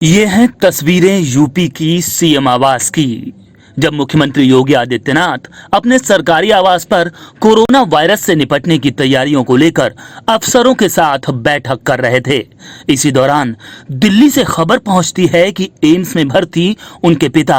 ये हैं तस्वीरें यूपी की सीएम आवास की, जब मुख्यमंत्री योगी आदित्यनाथ अपने सरकारी आवास पर कोरोना वायरस से निपटने की तैयारियों को लेकर अफसरों के साथ बैठक कर रहे थे। इसी दौरान दिल्ली से खबर पहुंचती है कि एम्स में भर्ती उनके पिता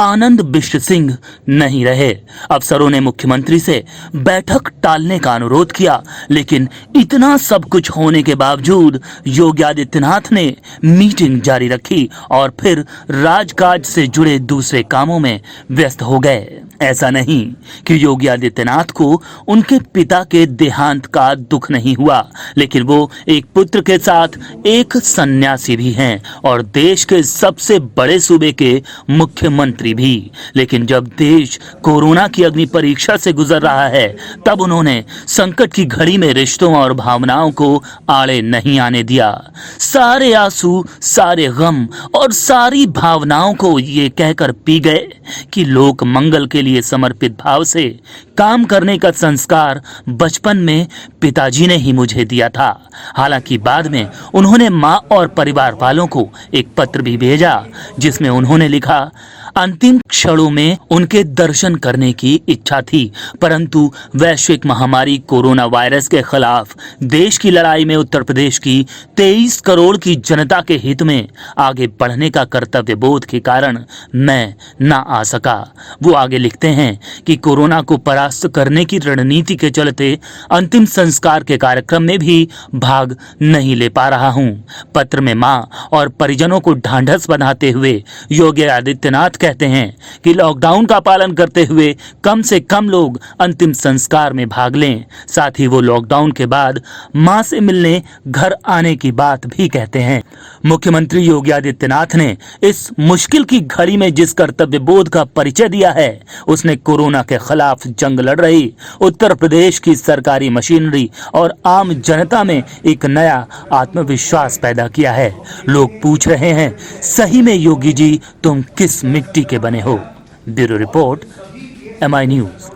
आनंद बिष्ट सिंह नहीं रहे। अफसरों ने मुख्यमंत्री से बैठक टालने का अनुरोध किया, लेकिन इतना सब कुछ होने के बावजूद योगी आदित्यनाथ ने मीटिंग जारी रखी और फिर राजकाज से जुड़े दूसरे कामों में व्यस्त हो गए। ऐसा नहीं कि योगी आदित्यनाथ को उनके पिता के देहांत का दुख नहीं हुआ, लेकिन वो एक पुत्र के साथ एक सन्यासी भी हैं और देश के सबसे बड़े सूबे के मुख्यमंत्री भी। लेकिन जब देश कोरोना की अग्नि परीक्षा से गुजर रहा है, तब उन्होंने संकट की घड़ी में रिश्तों और भावनाओं को आड़े नहीं आने दिया। सारे आंसू, सारे गम और सारी भावनाओं को ये कहकर पी गए कि लोक मंगल के लिए समर्पित भाव से काम करने का संस्कार बचपन में पिताजी ने ही मुझे दिया था। हालांकि बाद में उन्होंने मां और परिवार वालों को एक पत्र भी भेजा, जिसमें उन्होंने लिखा, अंतिम क्षणों में उनके दर्शन करने की इच्छा थी, परंतु वैश्विक महामारी कोरोना वायरस के खिलाफ देश की लड़ाई में उत्तर प्रदेश की 23 करोड़ की जनता के हित में आगे बढ़ने का कर्तव्य बोध के कारण मैं ना आ सका। वो आगे लिखते हैं कि कोरोना को परास्त करने की रणनीति के चलते अंतिम संस्कार के कार्यक्रम में भी भाग नहीं ले पा रहा हूं। पत्र में मां और परिजनों को ढांढस बंधाते हुए योगी आदित्यनाथ कहते हैं कि लॉकडाउन का पालन करते हुए कम से कम लोग अंतिम संस्कार में भाग लें। साथ ही वो लॉकडाउन के बाद मां से मिलने घर आने की बात भी कहते हैं। मुख्यमंत्री योगी आदित्यनाथ ने इस मुश्किल की घड़ी में जिस कर्तव्य बोध का परिचय दिया है, उसने कोरोना के खिलाफ जंग लड़ रही उत्तर प्रदेश की सरकारी मशीनरी और आम जनता में एक नया आत्मविश्वास पैदा किया है। लोग पूछ रहे हैं, सही में योगी जी तुम किस मिट्टी के बने हो? Bureau report, MI news.